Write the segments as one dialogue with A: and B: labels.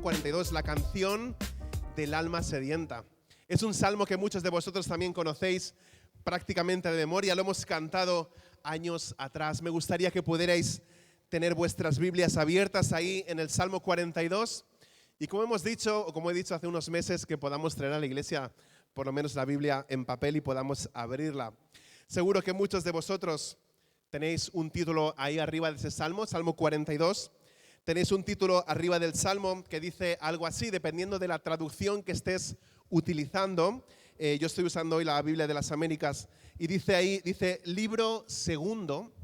A: Salmo 42, la canción del alma sedienta. Es un salmo que muchos de vosotros también conocéis prácticamente de memoria, lo hemos cantado años atrás. Me gustaría que pudierais tener vuestras Biblias abiertas ahí en el Salmo 42 y como hemos dicho, o como he dicho hace unos meses, que podamos traer a la iglesia por lo menos la Biblia en papel y podamos abrirla. Seguro que muchos de vosotros tenéis un título ahí arriba de ese salmo, Salmo 42. Tenéis un título arriba del salmo que dice algo así, dependiendo de la traducción que estés utilizando. Yo estoy usando hoy la Biblia de las Américas y dice ahí, dice, libro segundo,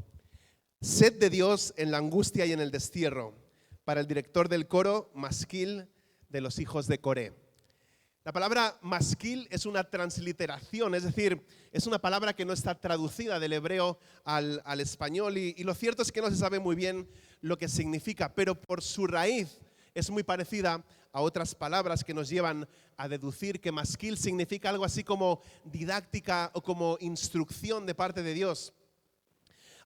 A: sed de Dios en la angustia y en el destierro, para el director del coro, Masquil de los hijos de Coré. La palabra masquil es una transliteración, es decir, es una palabra que no está traducida del hebreo al español y lo cierto es que no se sabe muy bien lo que significa, pero por su raíz es muy parecida a otras palabras que nos llevan a deducir que masquil significa algo así como didáctica o como instrucción de parte de Dios.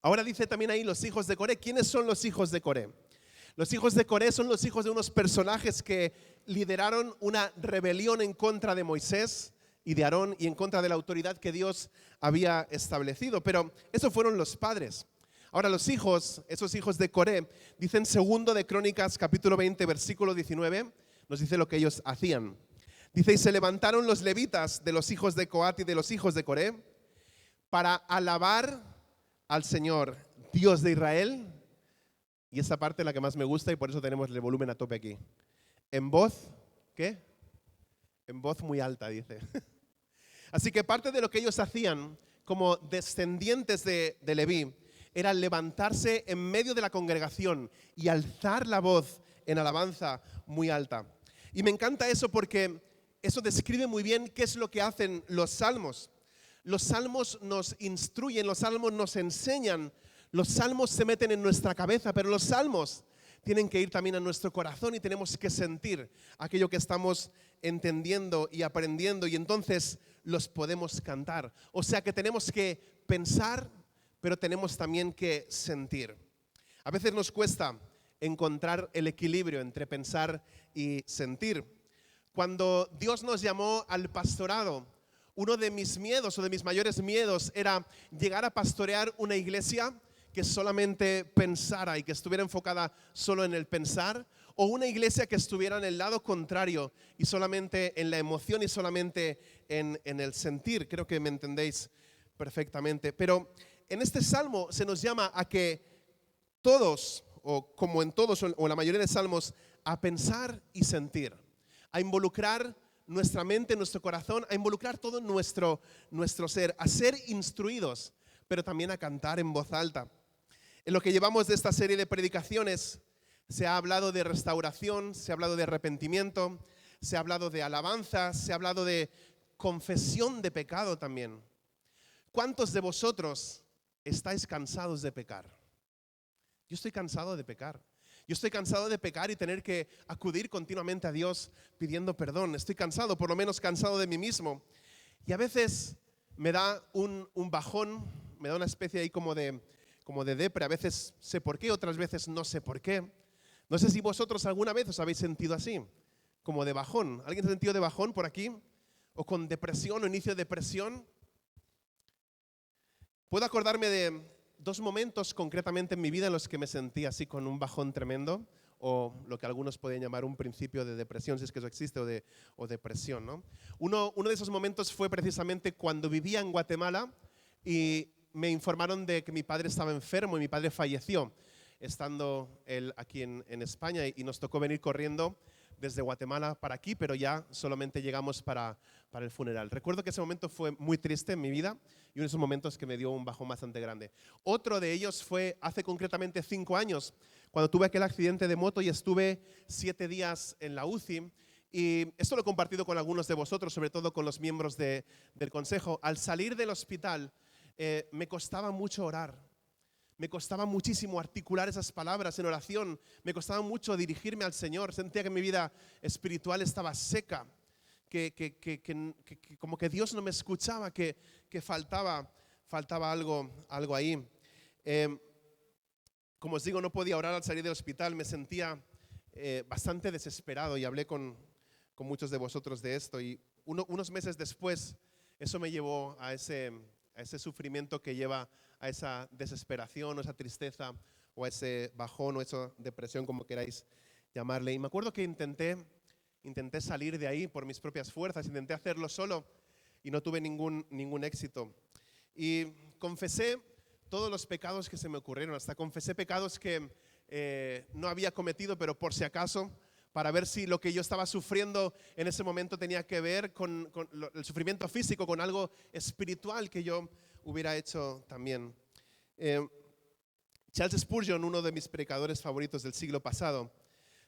A: Ahora dice también ahí los hijos de Coré. ¿Quiénes son los hijos de Coré? Los hijos de Coré son los hijos de unos personajes que lideraron una rebelión en contra de Moisés y de Aarón y en contra de la autoridad que Dios había establecido. Pero esos fueron los padres. Ahora los hijos, esos hijos de Coré, dicen segundo de Crónicas capítulo 20 versículo 19, nos dice lo que ellos hacían. Dice, y se levantaron los levitas de los hijos de Coat y de los hijos de Coré para alabar al Señor, Dios de Israel. Y esta parte es la que más me gusta y por eso tenemos el volumen a tope aquí. En voz, ¿qué? En voz muy alta, dice. Así que parte de lo que ellos hacían como descendientes de Leví era levantarse en medio de la congregación y alzar la voz en alabanza muy alta. Y me encanta eso porque eso describe muy bien qué es lo que hacen los salmos. Los salmos nos instruyen, los salmos nos enseñan. Los salmos se meten en nuestra cabeza, pero los salmos tienen que ir también a nuestro corazón y tenemos que sentir aquello que estamos entendiendo y aprendiendo y entonces los podemos cantar. O sea que tenemos que pensar, pero tenemos también que sentir. A veces nos cuesta encontrar el equilibrio entre pensar y sentir. Cuando Dios nos llamó al pastorado, uno de mis miedos o de mis mayores miedos era llegar a pastorear una iglesia que solamente pensara y que estuviera enfocada solo en el pensar, o una iglesia que estuviera en el lado contrario y solamente en la emoción y solamente en el sentir. Creo que me entendéis perfectamente. Pero en este salmo se nos llama a que todos, o como en todos o en la mayoría de salmos, a pensar y sentir, a involucrar nuestra mente, nuestro corazón, a involucrar todo nuestro ser, a ser instruidos, pero también a cantar en voz alta. En lo que llevamos de esta serie de predicaciones se ha hablado de restauración, se ha hablado de arrepentimiento, se ha hablado de alabanza, se ha hablado de confesión de pecado también. ¿Cuántos de vosotros estáis cansados de pecar? Yo estoy cansado de pecar. Yo estoy cansado de pecar y tener que acudir continuamente a Dios pidiendo perdón. Estoy cansado, por lo menos cansado de mí mismo. Y a veces me da un bajón, me da una especie ahí como de depre. A veces sé por qué, otras veces no sé por qué. No sé si vosotros alguna vez os habéis sentido así, como de bajón. ¿Alguien se ha sentido de bajón por aquí? ¿O con depresión o inicio de depresión? Puedo acordarme de dos momentos concretamente en mi vida en los que me sentí así con un bajón tremendo, o lo que algunos pueden llamar un principio de depresión, si es que eso existe, o depresión, ¿no? Uno de esos momentos fue precisamente cuando vivía en Guatemala y me informaron de que mi padre estaba enfermo y mi padre falleció, estando él aquí en España, y nos tocó venir corriendo desde Guatemala para aquí, pero ya solamente llegamos para el funeral. Recuerdo que ese momento fue muy triste en mi vida y uno de esos momentos que me dio un bajón bastante grande. Otro de ellos fue hace concretamente 5 años, cuando tuve aquel accidente de moto y estuve 7 días en la UCI. Y esto lo he compartido con algunos de vosotros, sobre todo con los miembros del consejo. Al salir del hospital me costaba mucho orar. Me costaba muchísimo articular esas palabras en oración. Me costaba mucho dirigirme al Señor. Sentía que mi vida espiritual estaba seca, que como que Dios no me escuchaba, que faltaba algo ahí. Como os digo, no podía orar al salir del hospital. Me sentía bastante desesperado y hablé con muchos de vosotros de esto. Y unos meses después, eso me llevó a ese sufrimiento que lleva a esa desesperación o esa tristeza o a ese bajón o esa depresión, como queráis llamarle. Y me acuerdo que intenté salir de ahí por mis propias fuerzas, intenté hacerlo solo y no tuve ningún éxito. Y confesé todos los pecados que se me ocurrieron, hasta confesé pecados que no había cometido, pero por si acaso, para ver si lo que yo estaba sufriendo en ese momento tenía que ver con el sufrimiento físico, con algo espiritual que yo hubiera hecho también. Charles Spurgeon, uno de mis predicadores favoritos del siglo pasado,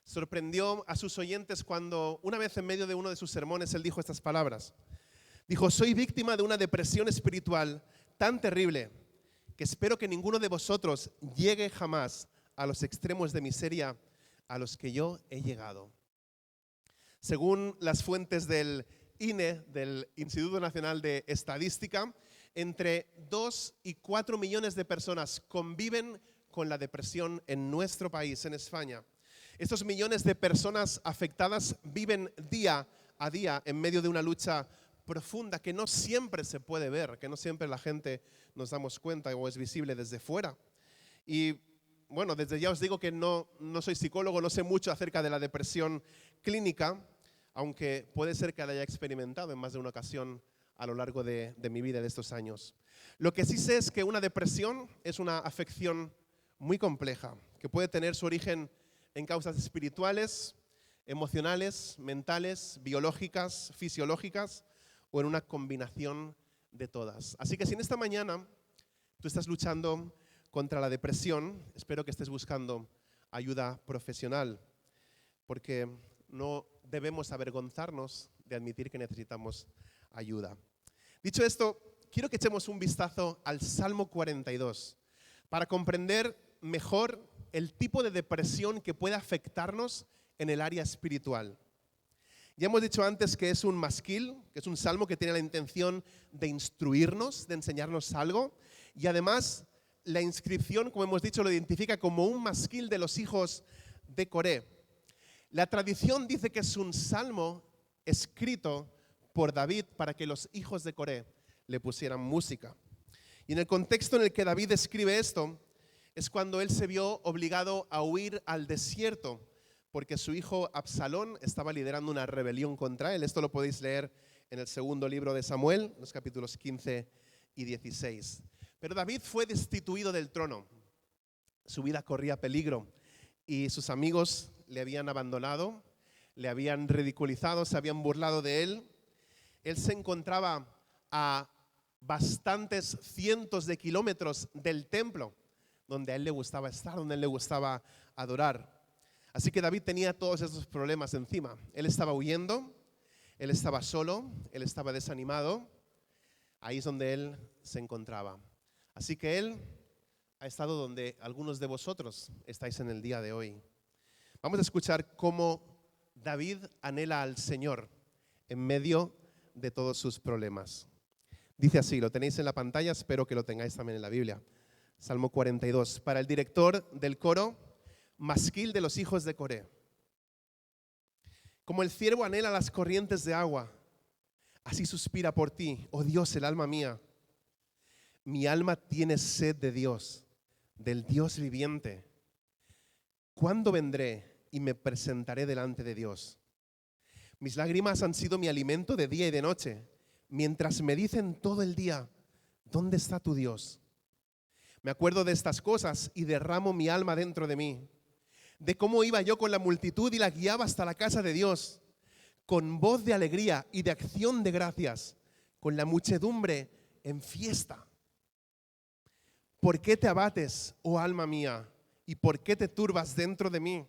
A: sorprendió a sus oyentes cuando una vez en medio de uno de sus sermones él dijo estas palabras. Dijo: soy víctima de una depresión espiritual tan terrible que espero que ninguno de vosotros llegue jamás a los extremos de miseria a los que yo he llegado. Según las fuentes del INE, del Instituto Nacional de Estadística, entre 2 y 4 millones de personas conviven con la depresión en nuestro país, en España. Estos millones de personas afectadas viven día a día en medio de una lucha profunda que no siempre se puede ver, que no siempre la gente nos damos cuenta o es visible desde fuera. Y bueno, desde ya os digo que no soy psicólogo, no sé mucho acerca de la depresión clínica, aunque puede ser que la haya experimentado en más de una ocasión a lo largo de mi vida, de estos años. Lo que sí sé es que una depresión es una afección muy compleja, que puede tener su origen en causas espirituales, emocionales, mentales, biológicas, fisiológicas o en una combinación de todas. Así que si en esta mañana tú estás luchando contra la depresión, espero que estés buscando ayuda profesional, porque no debemos avergonzarnos de admitir que necesitamos ayuda. Dicho esto, quiero que echemos un vistazo al Salmo 42 para comprender mejor el tipo de depresión que puede afectarnos en el área espiritual. Ya hemos dicho antes que es un masquil, que es un salmo que tiene la intención de instruirnos, de enseñarnos algo, y además la inscripción, como hemos dicho, lo identifica como un masquil de los hijos de Coré. La tradición dice que es un salmo escrito por David para que los hijos de Coré le pusieran música. Y en el contexto en el que David escribe esto, es cuando él se vio obligado a huir al desierto, porque su hijo Absalón estaba liderando una rebelión contra él. Esto lo podéis leer en el segundo libro de Samuel, los capítulos 15 y 16. Pero David fue destituido del trono. Su vida corría peligro y sus amigos le habían abandonado, le habían ridiculizado, se habían burlado de él. Él se encontraba a bastantes cientos de kilómetros del templo, donde a él le gustaba estar, donde a él le gustaba adorar. Así que David tenía todos esos problemas encima. Él estaba huyendo, él estaba solo, él estaba desanimado. Ahí es donde él se encontraba. Así que él ha estado donde algunos de vosotros estáis en el día de hoy. Vamos a escuchar cómo David anhela al Señor en medio de todos sus problemas. Dice así, lo tenéis en la pantalla, espero que lo tengáis también en la Biblia. Salmo 42. Para el director del coro, masquil de los hijos de Coré. Como el ciervo anhela las corrientes de agua, así suspira por ti, oh Dios, el alma mía. Mi alma tiene sed de Dios, del Dios viviente. ¿Cuándo vendré y me presentaré delante de Dios? Mis lágrimas han sido mi alimento de día y de noche, mientras me dicen todo el día, ¿dónde está tu Dios? Me acuerdo de estas cosas y derramo mi alma dentro de mí, de cómo iba yo con la multitud y la guiaba hasta la casa de Dios, con voz de alegría y de acción de gracias, con la muchedumbre en fiesta. ¿Por qué te abates, oh alma mía, y por qué te turbas dentro de mí?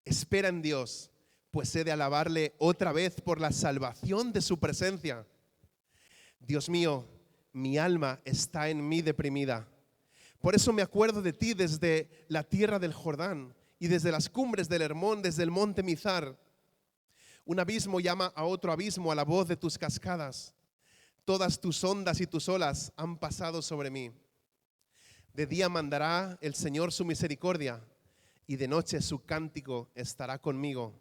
A: Espera en Dios, pues he de alabarle otra vez por la salvación de su presencia. Dios mío, mi alma está en mí deprimida. Por eso me acuerdo de ti desde la tierra del Jordán y desde las cumbres del Hermón, desde el monte Mizar. Un abismo llama a otro abismo a la voz de tus cascadas. Todas tus ondas y tus olas han pasado sobre mí. De día mandará el Señor su misericordia y de noche su cántico estará conmigo.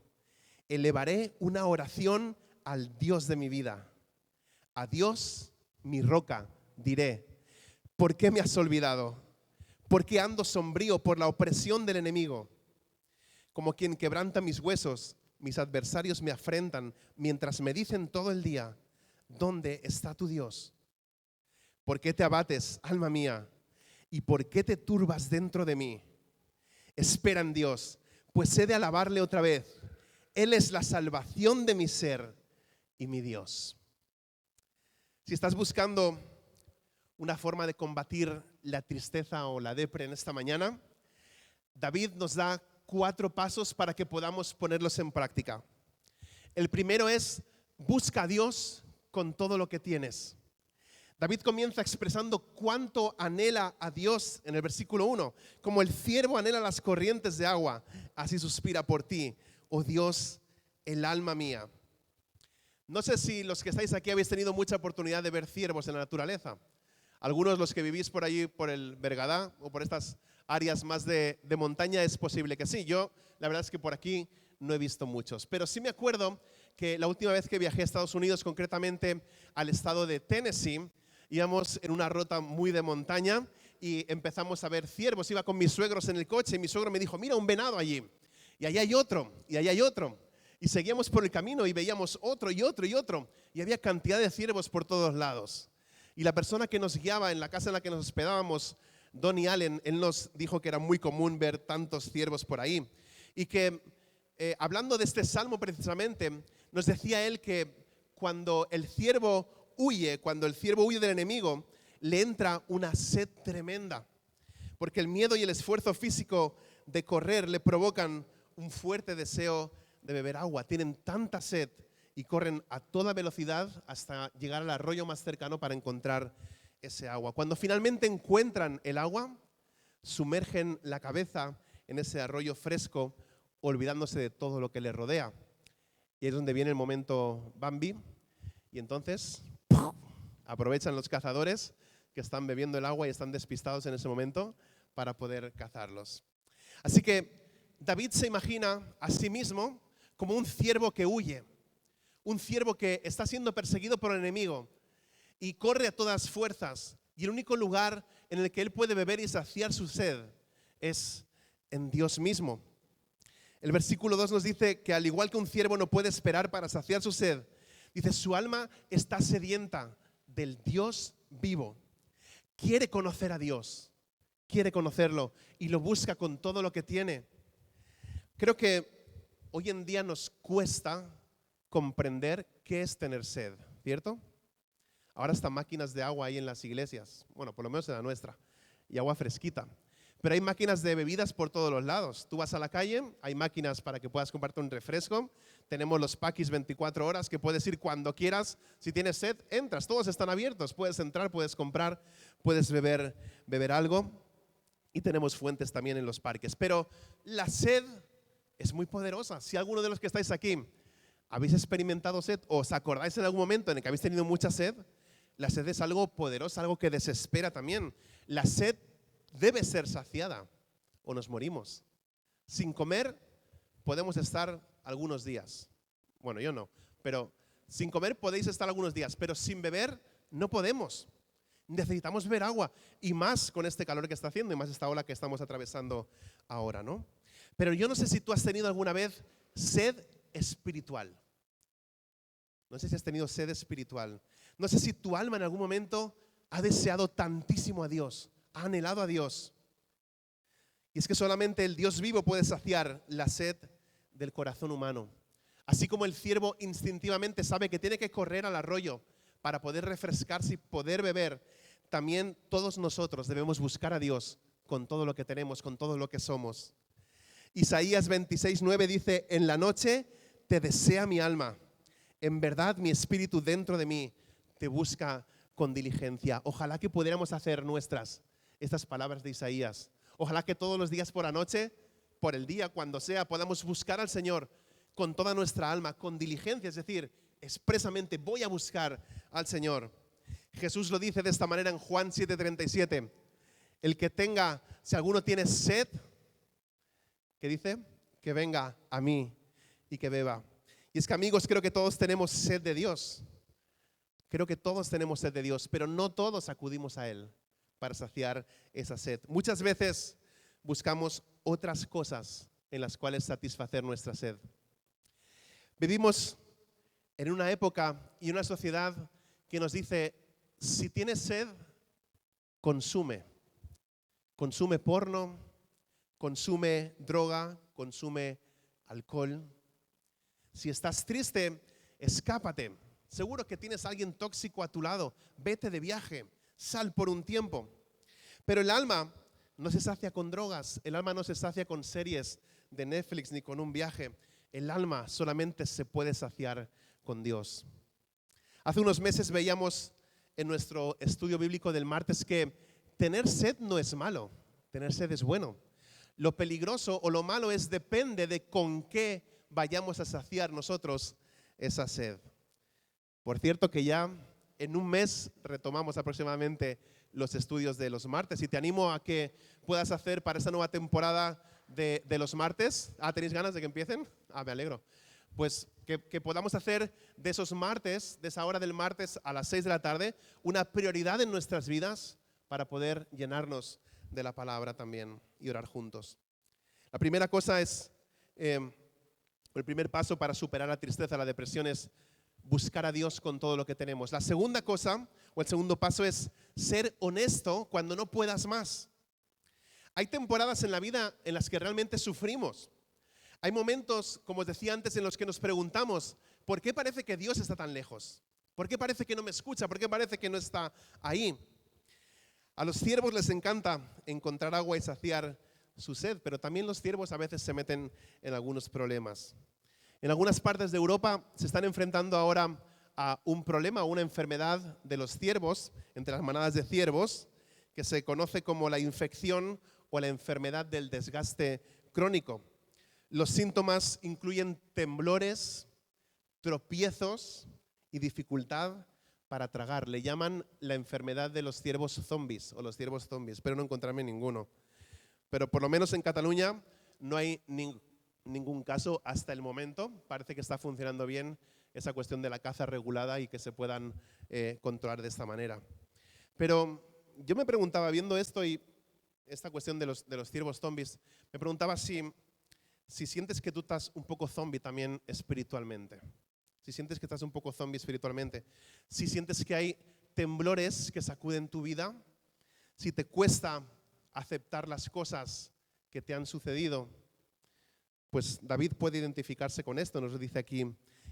A: Elevaré una oración al Dios de mi vida. A Dios, mi roca, diré, ¿por qué me has olvidado? ¿Por qué ando sombrío por la opresión del enemigo? Como quien quebranta mis huesos, mis adversarios me afrentan, mientras me dicen todo el día, ¿dónde está tu Dios? ¿Por qué te abates, alma mía? ¿Y por qué te turbas dentro de mí? Espera en Dios, pues he de alabarle otra vez. Él es la salvación de mi ser y mi Dios. Si estás buscando una forma de combatir la tristeza o la depre en esta mañana, David nos da 4 pasos para que podamos ponerlos en práctica. El primero es, busca a Dios con todo lo que tienes. David comienza expresando cuánto anhela a Dios en el versículo 1. Como el ciervo anhela las corrientes de agua, así suspira por ti, oh Dios, el alma mía. No sé si los que estáis aquí habéis tenido mucha oportunidad de ver ciervos en la naturaleza. Algunos, los que vivís por allí, por el Bergadá o por estas áreas más de montaña, es posible que sí. Yo, la verdad es que por aquí no he visto muchos. Pero sí me acuerdo que la última vez que viajé a Estados Unidos, concretamente al estado de Tennessee, íbamos en una ruta muy de montaña y empezamos a ver ciervos. Iba con mis suegros en el coche y mi suegro me dijo, mira un venado allí. Y allá hay otro, y allá hay otro. Y seguíamos por el camino y veíamos otro y otro y otro. Y había cantidad de ciervos por todos lados. Y la persona que nos guiaba en la casa en la que nos hospedábamos, Donnie Allen, él nos dijo que era muy común ver tantos ciervos por ahí. Y que hablando de este salmo precisamente, nos decía él que cuando el ciervo huye del enemigo, le entra una sed tremenda. Porque el miedo y el esfuerzo físico de correr le provocan un fuerte deseo de beber agua. Tienen tanta sed y corren a toda velocidad hasta llegar al arroyo más cercano para encontrar ese agua. Cuando finalmente encuentran el agua, sumergen la cabeza en ese arroyo fresco, olvidándose de todo lo que les rodea. Y es donde viene el momento Bambi. Y entonces aprovechan los cazadores que están bebiendo el agua y están despistados en ese momento para poder cazarlos. Así que David se imagina a sí mismo como un ciervo que huye, un ciervo que está siendo perseguido por el enemigo y corre a todas fuerzas. Y el único lugar en el que él puede beber y saciar su sed es en Dios mismo. El versículo 2 nos dice que al igual que un ciervo no puede esperar para saciar su sed, dice, su alma está sedienta del Dios vivo. Quiere conocer a Dios, quiere conocerlo y lo busca con todo lo que tiene. Creo que hoy en día nos cuesta comprender qué es tener sed, ¿cierto? Ahora están máquinas de agua ahí en las iglesias, bueno, por lo menos en la nuestra, y agua fresquita. Pero hay máquinas de bebidas por todos los lados. Tú vas a la calle, hay máquinas para que puedas comprarte un refresco. Tenemos los Paquis 24 horas que puedes ir cuando quieras. Si tienes sed, entras, todos están abiertos. Puedes entrar, puedes comprar, puedes beber algo. Y tenemos fuentes también en los parques. Pero la sed es muy poderosa. Si alguno de los que estáis aquí habéis experimentado sed o os acordáis en algún momento en el que habéis tenido mucha sed, la sed es algo poderoso, algo que desespera también. La sed debe ser saciada o nos morimos. Sin comer podemos estar algunos días. Bueno, yo no, pero sin comer podéis estar algunos días, pero sin beber no podemos. Necesitamos beber agua y más con este calor que está haciendo y más esta ola que estamos atravesando ahora, ¿no? Pero yo no sé si tú has tenido alguna vez sed espiritual. No sé si has tenido sed espiritual. No sé si tu alma en algún momento ha deseado tantísimo a Dios, ha anhelado a Dios. Y es que solamente el Dios vivo puede saciar la sed del corazón humano. Así como el ciervo instintivamente sabe que tiene que correr al arroyo para poder refrescarse y poder beber, también todos nosotros debemos buscar a Dios con todo lo que tenemos, con todo lo que somos. Isaías 26:9 dice, en la noche te desea mi alma, en verdad mi espíritu dentro de mí te busca con diligencia. Ojalá que pudiéramos hacer nuestras estas palabras de Isaías. Ojalá que todos los días por la noche, por el día, cuando sea, podamos buscar al Señor con toda nuestra alma, con diligencia, es decir, expresamente voy a buscar al Señor. Jesús lo dice de esta manera en Juan 7:37. El que tenga, si alguno tiene sed, ¿Qué dice? Que venga a mí y que beba. Y es que, amigos, creo que todos tenemos sed de Dios. Creo que todos tenemos sed de Dios, pero no todos acudimos a Él para saciar esa sed. Muchas veces buscamos otras cosas en las cuales satisfacer nuestra sed. Vivimos en una época y una sociedad que nos dice, si tienes sed, consume. Consume porno, consume droga, consume alcohol. Si estás triste, escápate. Seguro que tienes a alguien tóxico a tu lado. Vete de viaje, sal por un tiempo. Pero el alma no se sacia con drogas, el alma no se sacia con series de Netflix ni con un viaje. El alma solamente se puede saciar con Dios. Hace unos meses veíamos en nuestro estudio bíblico del martes que tener sed no es malo, tener sed es bueno. Lo peligroso o lo malo depende de con qué vayamos a saciar nosotros esa sed. Por cierto que ya en un mes retomamos aproximadamente los estudios de los martes y te animo a que puedas hacer para esta nueva temporada de los martes. ¿Tenéis ganas de que empiecen? Me alegro. Pues que podamos hacer de esos martes, de esa hora del martes a las 6 de la tarde, una prioridad en nuestras vidas para poder llenarnos de la palabra también y orar juntos. La primera cosa es, el primer paso para superar la tristeza, la depresión es buscar a Dios con todo lo que tenemos. La segunda cosa, o el segundo paso es ser honesto cuando no puedas más. Hay temporadas en la vida en las que realmente sufrimos. Hay momentos, como os decía antes, en los que nos preguntamos, ¿por qué parece que Dios está tan lejos? ¿Por qué parece que no me escucha? ¿Por qué parece que no está ahí? A los ciervos les encanta encontrar agua y saciar su sed, pero también los ciervos a veces se meten en algunos problemas. En algunas partes de Europa se están enfrentando ahora a un problema, una enfermedad de los ciervos, entre las manadas de ciervos, que se conoce como la infección o la enfermedad del desgaste crónico. Los síntomas incluyen temblores, tropiezos y dificultad para tragar. Le llaman la enfermedad de los ciervos zombies o los ciervos zombies. Espero no encontrarme ninguno. Pero por lo menos en Cataluña no hay ningún caso hasta el momento. Parece que está funcionando bien esa cuestión de la caza regulada y que se puedan controlar de esta manera. Pero yo me preguntaba, viendo esto y esta cuestión de los ciervos zombies, me preguntaba si sientes que tú estás un poco zombie también espiritualmente. Si sientes que estás un poco zombie espiritualmente. Si sientes que hay temblores que sacuden tu vida. Si te cuesta aceptar las cosas que te han sucedido. Pues David puede identificarse con esto, nos lo dice aquí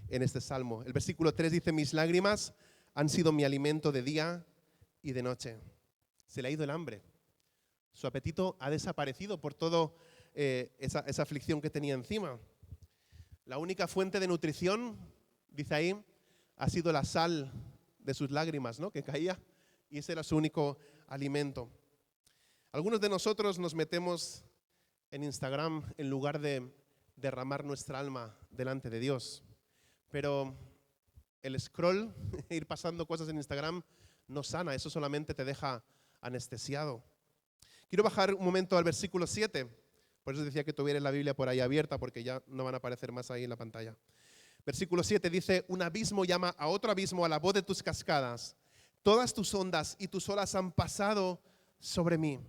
A: en este salmo. El versículo 3 dice, mis lágrimas han sido mi alimento de día y de noche. Se le ha ido el hambre. Su apetito ha desaparecido por toda esa aflicción que tenía encima. La única fuente de nutrición, dice ahí, ha sido la sal de sus lágrimas, ¿no? Que caía, y ese era su único alimento. Algunos de nosotros nos metemos en Instagram en lugar de derramar nuestra alma delante de Dios. Pero el scroll, ir pasando cosas en Instagram, no sana, eso solamente te deja anestesiado. Quiero bajar un momento al versículo 7, por eso decía que tuviera la Biblia por ahí abierta, porque ya no van a aparecer más ahí en la pantalla. Versículo 7 dice, un abismo llama a otro abismo a la voz de tus cascadas. Todas tus ondas y tus olas han pasado sobre mí.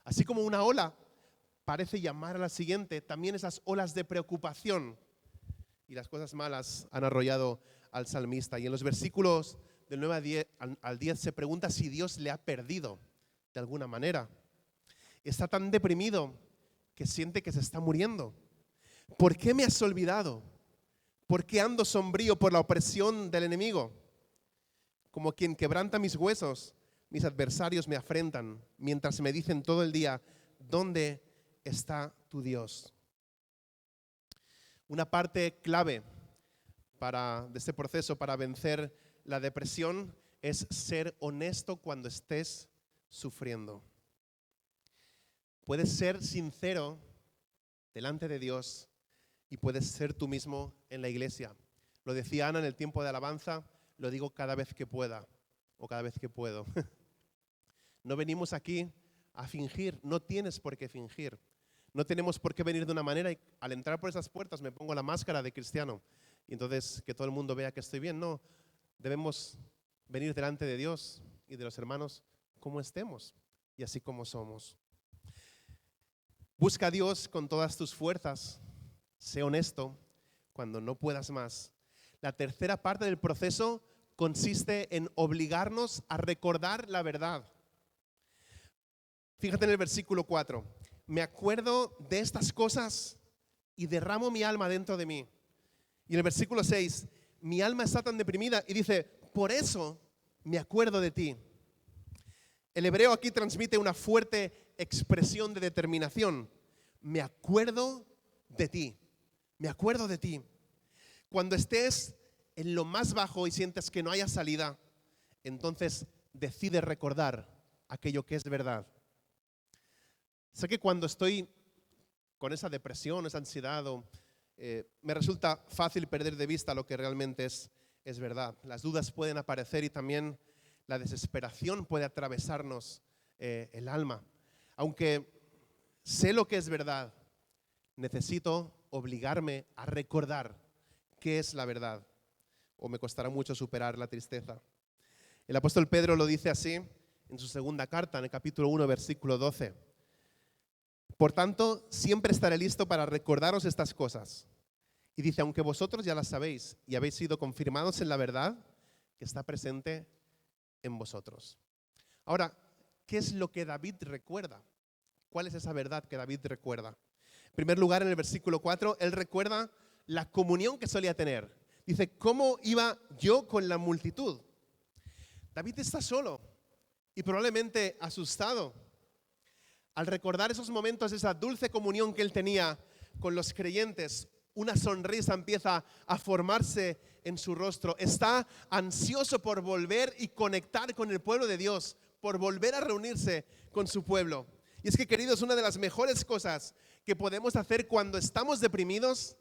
A: Así como una ola parece llamar a la siguiente, también esas olas de preocupación y las cosas malas han arrollado al salmista. Y en los versículos del 9 al 10 se pregunta si Dios le ha perdido de alguna manera. Está tan deprimido que siente que se está muriendo. ¿Por qué me has olvidado? ¿Por qué ando sombrío por la opresión del enemigo? Como quien quebranta mis huesos, mis adversarios me afrentan, mientras me dicen todo el día, ¿dónde está tu Dios? Una parte clave de este proceso para vencer la depresión es ser honesto cuando estés sufriendo. Puedes ser sincero delante de Dios y puedes ser tú mismo en la iglesia. Lo decía Ana en el tiempo de alabanza, lo digo cada vez que pueda o cada vez que puedo. No venimos aquí a fingir, no tienes por qué fingir. No tenemos por qué venir de una manera y al entrar por esas puertas me pongo la máscara de cristiano y entonces que todo el mundo vea que estoy bien. No, debemos venir delante de Dios y de los hermanos como estemos y así como somos. Busca a Dios con todas tus fuerzas. Sé honesto cuando no puedas más. La tercera parte del proceso consiste en obligarnos a recordar la verdad. Fíjate en el versículo 4. Me acuerdo de estas cosas y derramo mi alma dentro de mí. Y en el versículo 6, mi alma está tan deprimida y dice, por eso me acuerdo de ti. El hebreo aquí transmite una fuerte expresión de determinación. Me acuerdo de ti. Me acuerdo de ti. Cuando estés en lo más bajo y sientes que no haya salida, entonces decide recordar aquello que es verdad. Sé que cuando estoy con esa depresión, esa ansiedad, me resulta fácil perder de vista lo que realmente es verdad. Las dudas pueden aparecer y también la desesperación puede atravesarnos el alma. Aunque sé lo que es verdad, necesito obligarme a recordar qué es la verdad, o me costará mucho superar la tristeza. El apóstol Pedro lo dice así en su segunda carta, en el capítulo 1, versículo 12. Por tanto, siempre estaré listo para recordaros estas cosas. Y dice, aunque vosotros ya las sabéis y habéis sido confirmados en la verdad que está presente en vosotros. Ahora, ¿qué es lo que David recuerda? ¿Cuál es esa verdad que David recuerda? En primer lugar, en el versículo 4, él recuerda la comunión que solía tener. Dice, ¿cómo iba yo con la multitud? David está solo y probablemente asustado. Al recordar esos momentos, esa dulce comunión que él tenía con los creyentes, una sonrisa empieza a formarse en su rostro. Está ansioso por volver y conectar con el pueblo de Dios, por volver a reunirse con su pueblo. Y es que, queridos, una de las mejores cosas que podemos hacer cuando estamos deprimidos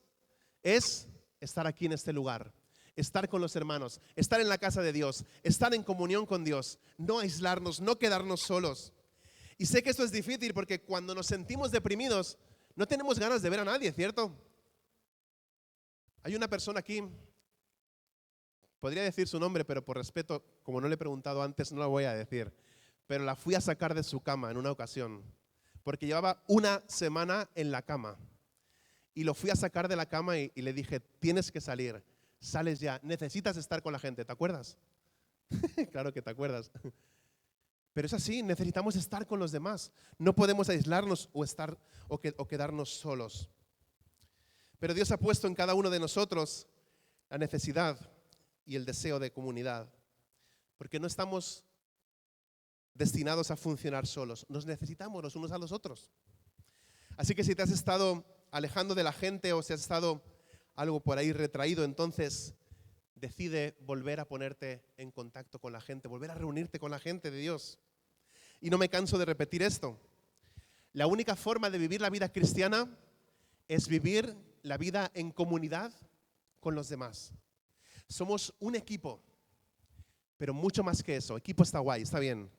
A: es estar aquí en este lugar, estar con los hermanos, estar en la casa de Dios, estar en comunión con Dios, no aislarnos, no quedarnos solos. Y sé que esto es difícil porque cuando nos sentimos deprimidos no tenemos ganas de ver a nadie, ¿cierto? Hay una persona aquí, podría decir su nombre, pero por respeto, como no le he preguntado antes, no la voy a decir. Pero la fui a sacar de su cama en una ocasión, porque llevaba una semana en la cama. Y lo fui a sacar de la cama y le dije, tienes que salir, sales ya, necesitas estar con la gente, ¿te acuerdas? Claro que te acuerdas. Pero es así, necesitamos estar con los demás. No podemos aislarnos o quedarnos solos. Pero Dios ha puesto en cada uno de nosotros la necesidad y el deseo de comunidad. Porque no estamos destinados a funcionar solos. Nos necesitamos los unos a los otros. Así que si te has estado alejando de la gente o si has estado algo por ahí retraído, entonces decide volver a ponerte en contacto con la gente, volver a reunirte con la gente de Dios. Y no me canso de repetir esto. La única forma de vivir la vida cristiana es vivir la vida en comunidad con los demás. Somos un equipo, pero mucho más que eso. Equipo está guay, está bien,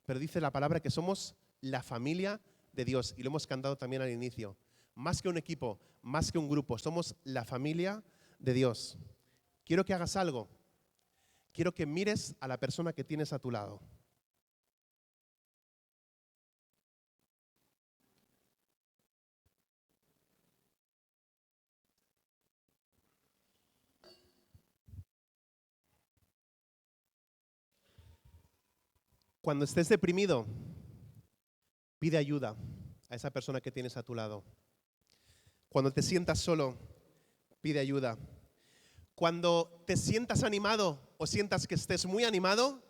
A: pero dice la palabra que somos la familia de Dios y lo hemos cantado también al inicio. Más que un equipo, más que un grupo, somos la familia de Dios. Quiero que hagas algo. Quiero que mires a la persona que tienes a tu lado. Cuando estés deprimido, pide ayuda a esa persona que tienes a tu lado. Cuando te sientas solo, pide ayuda. Cuando te sientas animado o sientas que estés muy animado,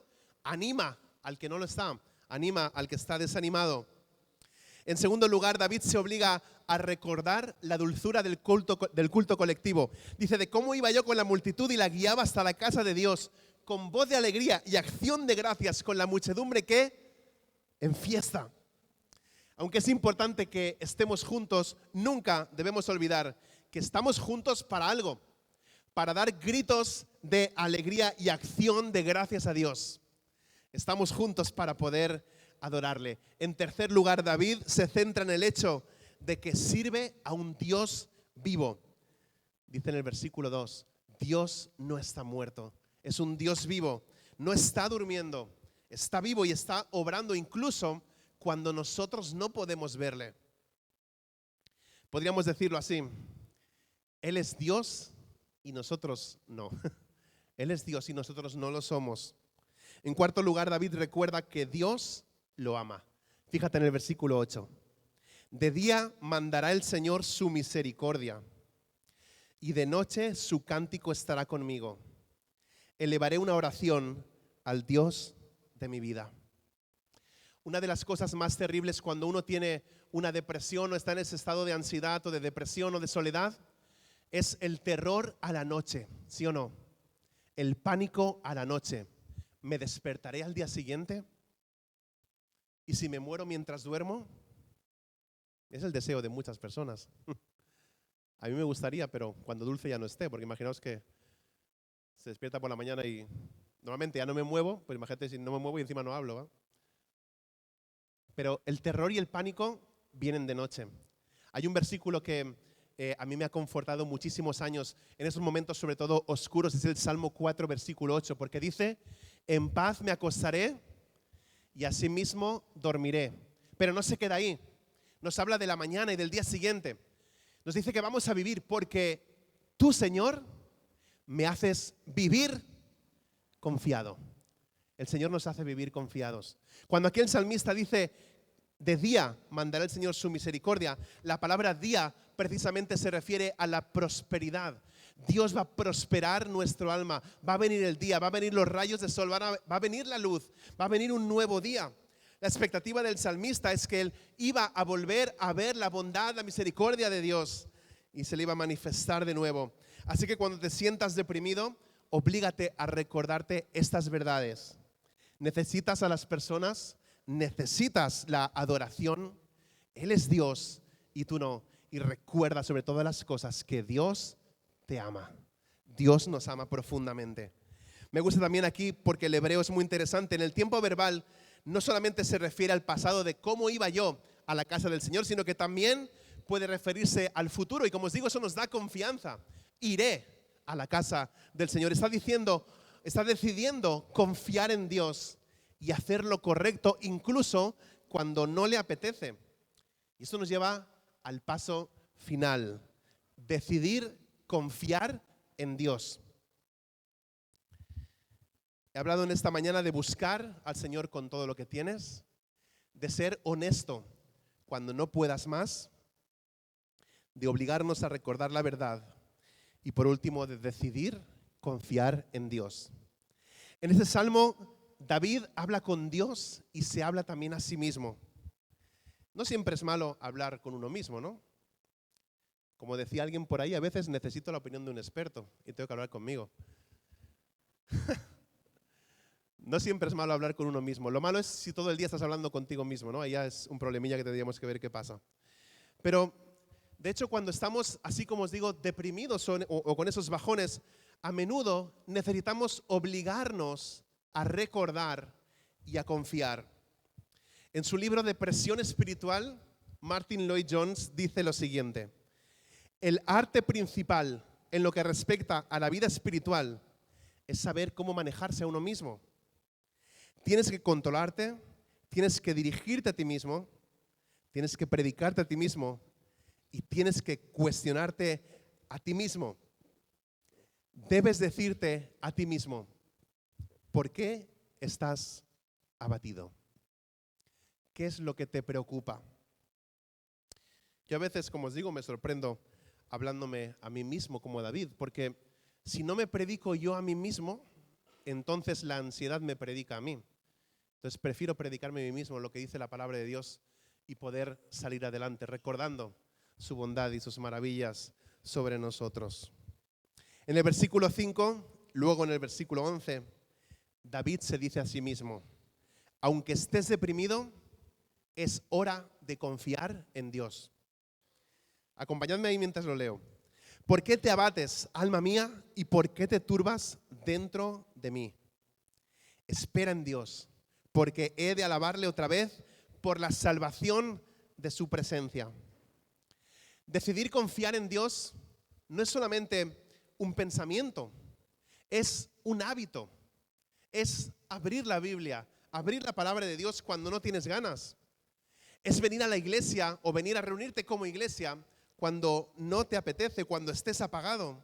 A: anima al que no lo está, anima al que está desanimado. En segundo lugar, David se obliga a recordar la dulzura del culto colectivo. Dice, de cómo iba yo con la multitud y la guiaba hasta la casa de Dios, con voz de alegría y acción de gracias, con la muchedumbre que en fiesta. Aunque es importante que estemos juntos, nunca debemos olvidar que estamos juntos para algo, para dar gritos de alegría y acción de gracias a Dios. Estamos juntos para poder adorarle. En tercer lugar, David se centra en el hecho de que sirve a un Dios vivo. Dice en el versículo 2, Dios no está muerto, es un Dios vivo, no está durmiendo, está vivo y está obrando incluso cuando nosotros no podemos verle. Podríamos decirlo así, Él es Dios y nosotros no. Él es Dios y nosotros no lo somos. En cuarto lugar, David recuerda que Dios lo ama. Fíjate en el versículo 8. De día mandará el Señor su misericordia y de noche su cántico estará conmigo. Elevaré una oración al Dios de mi vida. Una de las cosas más terribles cuando uno tiene una depresión o está en ese estado de ansiedad o de depresión o de soledad es el terror a la noche, ¿sí o no? El pánico a la noche. ¿Me despertaré al día siguiente? ¿Y si me muero mientras duermo? Es el deseo de muchas personas. A mí me gustaría, pero cuando Dulce ya no esté, porque imaginaos que se despierta por la mañana y normalmente ya no me muevo, pues imagínate si no me muevo y encima no hablo, ¿va? Pero el terror y el pánico vienen de noche. Hay un versículo que a mí me ha confortado muchísimos años en esos momentos, sobre todo oscuros, es el Salmo 4, versículo 8, porque dice, en paz me acostaré y asimismo dormiré. Pero no se queda ahí, nos habla de la mañana y del día siguiente. Nos dice que vamos a vivir porque tú, Señor, me haces vivir confiado. El Señor nos hace vivir confiados. Cuando aquí el salmista dice, de día mandará el Señor su misericordia, la palabra día precisamente se refiere a la prosperidad. Dios va a prosperar nuestro alma, va a venir el día, va a venir los rayos de sol, va a venir la luz, va a venir un nuevo día. La expectativa del salmista es que él iba a volver a ver la bondad, la misericordia de Dios y se le iba a manifestar de nuevo. Así que cuando te sientas deprimido, oblígate a recordarte estas verdades. Necesitas a las personas, necesitas la adoración. Él es Dios y tú no. Y recuerda sobre todas las cosas que Dios te ama. Dios nos ama profundamente. Me gusta también aquí porque el hebreo es muy interesante. En el tiempo verbal no solamente se refiere al pasado de cómo iba yo a la casa del Señor, sino que también puede referirse al futuro. Y como os digo, eso nos da confianza. Iré a la casa del Señor. Está decidiendo confiar en Dios y hacer lo correcto incluso cuando no le apetece. Y esto nos lleva al paso final. Decidir confiar en Dios. He hablado en esta mañana de buscar al Señor con todo lo que tienes, de ser honesto cuando no puedas más, de obligarnos a recordar la verdad y por último de decidir confiar en Dios. En este salmo David habla con Dios y se habla también a sí mismo. No siempre es malo hablar con uno mismo, ¿no? Como decía alguien por ahí, a veces necesito la opinión de un experto y tengo que hablar conmigo. No siempre es malo hablar con uno mismo. Lo malo es si todo el día estás hablando contigo mismo, ¿no? Ahí ya es un problemilla que tendríamos que ver qué pasa. Pero, de hecho, cuando estamos, así como os digo, deprimidos o con esos bajones, a menudo necesitamos obligarnos a recordar y a confiar. En su libro Depresión Espiritual, Martin Lloyd-Jones dice lo siguiente: el arte principal en lo que respecta a la vida espiritual es saber cómo manejarse a uno mismo. Tienes que controlarte, tienes que dirigirte a ti mismo, tienes que predicarte a ti mismo y tienes que cuestionarte a ti mismo. Debes decirte a ti mismo, ¿por qué estás abatido? ¿Qué es lo que te preocupa? Yo a veces, como os digo, me sorprendo hablándome a mí mismo como David, porque si no me predico yo a mí mismo, entonces la ansiedad me predica a mí. Entonces prefiero predicarme a mí mismo lo que dice la palabra de Dios y poder salir adelante, recordando su bondad y sus maravillas sobre nosotros. En el versículo 5, luego en el versículo 11, David se dice a sí mismo: aunque estés deprimido, es hora de confiar en Dios. Acompañadme ahí mientras lo leo. ¿Por qué te abates, alma mía, y por qué te turbas dentro de mí? Espera en Dios, porque he de alabarle otra vez por la salvación de su presencia. Decidir confiar en Dios no es solamente un pensamiento, es un hábito. Es abrir la Biblia, abrir la palabra de Dios cuando no tienes ganas. Es venir a la iglesia o venir a reunirte como iglesia cuando no te apetece, cuando estés apagado.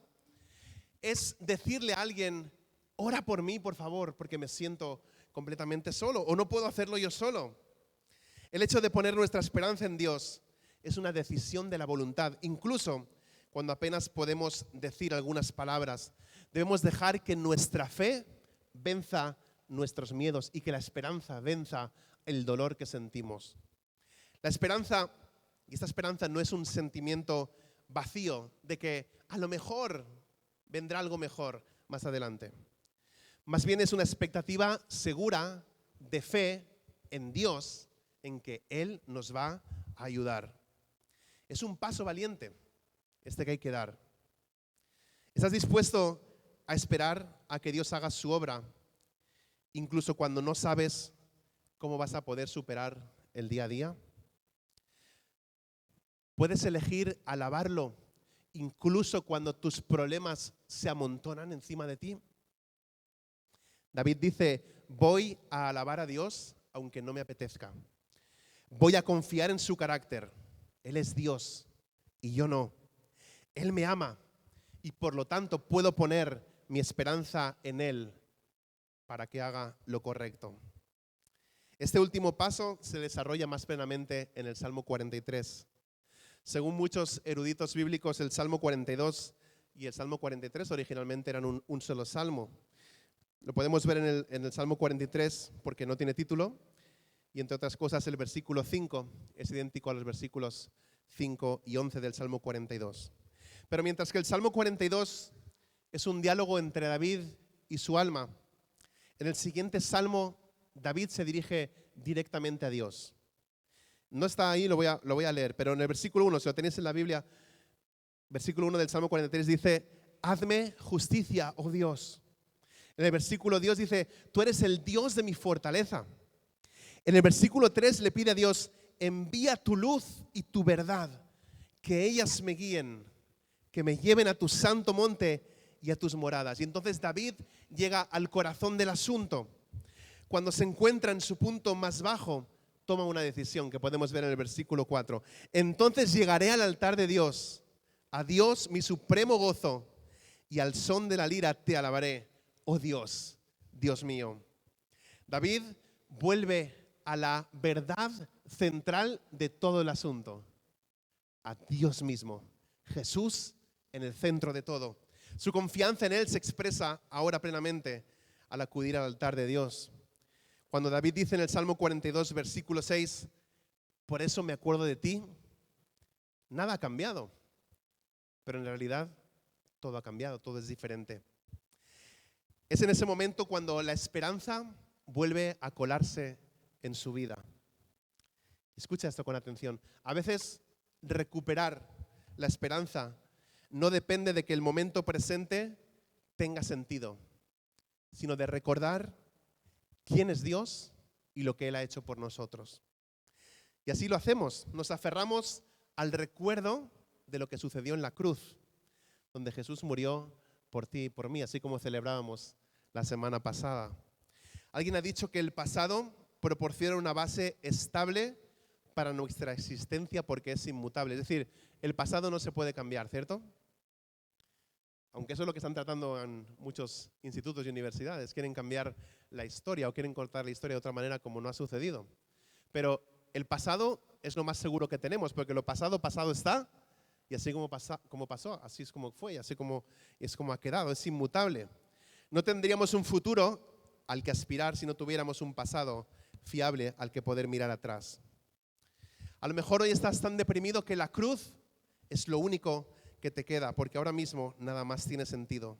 A: Es decirle a alguien, ora por mí, por favor, porque me siento completamente solo o no puedo hacerlo yo solo. El hecho de poner nuestra esperanza en Dios es una decisión de la voluntad. Incluso cuando apenas podemos decir algunas palabras, debemos dejar que nuestra fe venza nuestros miedos y que la esperanza venza el dolor que sentimos. La esperanza, y esta esperanza no es un sentimiento vacío de que a lo mejor vendrá algo mejor más adelante. Más bien es una expectativa segura de fe en Dios, en que Él nos va a ayudar. Es un paso valiente este que hay que dar. ¿Estás dispuesto a esperar a que Dios haga su obra, incluso cuando no sabes cómo vas a poder superar el día a día? ¿Puedes elegir alabarlo incluso cuando tus problemas se amontonan encima de ti? David dice, voy a alabar a Dios aunque no me apetezca. Voy a confiar en su carácter. Él es Dios y yo no. Él me ama y por lo tanto puedo poner mi esperanza en Él para que haga lo correcto. Este último paso se desarrolla más plenamente en el Salmo 43. Según muchos eruditos bíblicos, el Salmo 42 y el Salmo 43 originalmente eran un solo salmo. Lo podemos ver en el Salmo 43 porque no tiene título y entre otras cosas el versículo 5 es idéntico a los versículos 5 y 11 del Salmo 42. Pero mientras que el Salmo 42 es un diálogo entre David y su alma, en el siguiente salmo David se dirige directamente a Dios. No está ahí, lo voy a leer, pero en el versículo 1, si lo tenéis en la Biblia, versículo 1 del Salmo 43 dice, hazme justicia, oh Dios. En el versículo 2 dice, tú eres el Dios de mi fortaleza. En el versículo 3 le pide a Dios, envía tu luz y tu verdad, que ellas me guíen, que me lleven a tu santo monte y a tus moradas. Y entonces David llega al corazón del asunto. Cuando se encuentra en su punto más bajo, toma una decisión que podemos ver en el versículo 4. Entonces llegaré al altar de Dios, a Dios mi supremo gozo, y al son de la lira te alabaré, oh Dios, Dios mío. David vuelve a la verdad central de todo el asunto, a Dios mismo, Jesús en el centro de todo. Su confianza en Él se expresa ahora plenamente al acudir al altar de Dios. Cuando David dice en el Salmo 42, versículo 6, por eso me acuerdo de ti, nada ha cambiado, pero en realidad todo ha cambiado, todo es diferente. Es en ese momento cuando la esperanza vuelve a colarse en su vida. Escucha esto con atención. A veces recuperar la esperanza no depende de que el momento presente tenga sentido, sino de recordar quién es Dios y lo que Él ha hecho por nosotros. Y así lo hacemos, nos aferramos al recuerdo de lo que sucedió en la cruz, donde Jesús murió por ti y por mí, así como celebrábamos la semana pasada. Alguien ha dicho que el pasado proporciona una base estable para nuestra existencia porque es inmutable. Es decir, el pasado no se puede cambiar, ¿cierto? Aunque eso es lo que están tratando en muchos institutos y universidades. Quieren cambiar la historia o quieren cortar la historia de otra manera como no ha sucedido. Pero el pasado es lo más seguro que tenemos porque lo pasado, pasado está y así como pasó, así es como fue y así como es como ha quedado, es inmutable. No tendríamos un futuro al que aspirar si no tuviéramos un pasado fiable al que poder mirar atrás. A lo mejor hoy estás tan deprimido que la cruz es lo único que te queda, porque ahora mismo nada más tiene sentido.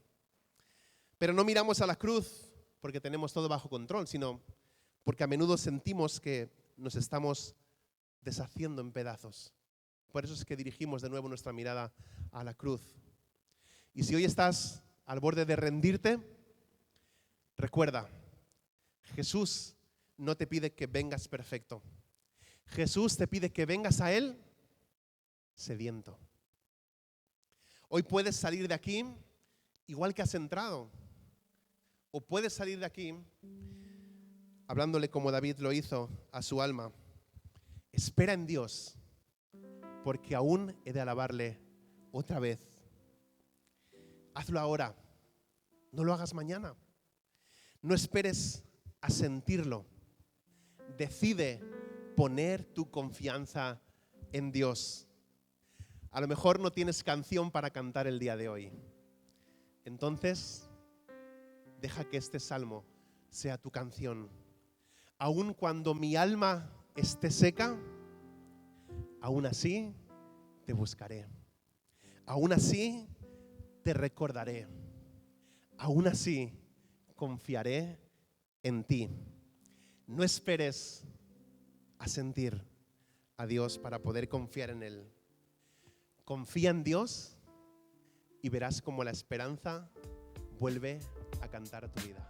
A: Pero no miramos a la cruz porque tenemos todo bajo control, sino porque a menudo sentimos que nos estamos deshaciendo en pedazos. Por eso es que dirigimos de nuevo nuestra mirada a la cruz. Y si hoy estás al borde de rendirte, recuerda, Jesús no te pide que vengas perfecto. Jesús te pide que vengas a Él sediento. Hoy puedes salir de aquí igual que has entrado. O puedes salir de aquí hablándole como David lo hizo a su alma. Espera en Dios, porque aún he de alabarle otra vez. Hazlo ahora, no lo hagas mañana. No esperes a sentirlo. Decide poner tu confianza en Dios. A lo mejor no tienes canción para cantar el día de hoy. Entonces, deja que este salmo sea tu canción. Aun cuando mi alma esté seca, aún así te buscaré. Aún así te recordaré. Aún así confiaré en ti. No esperes a sentir a Dios para poder confiar en Él. Confía en Dios y verás cómo la esperanza vuelve a cantar tu vida.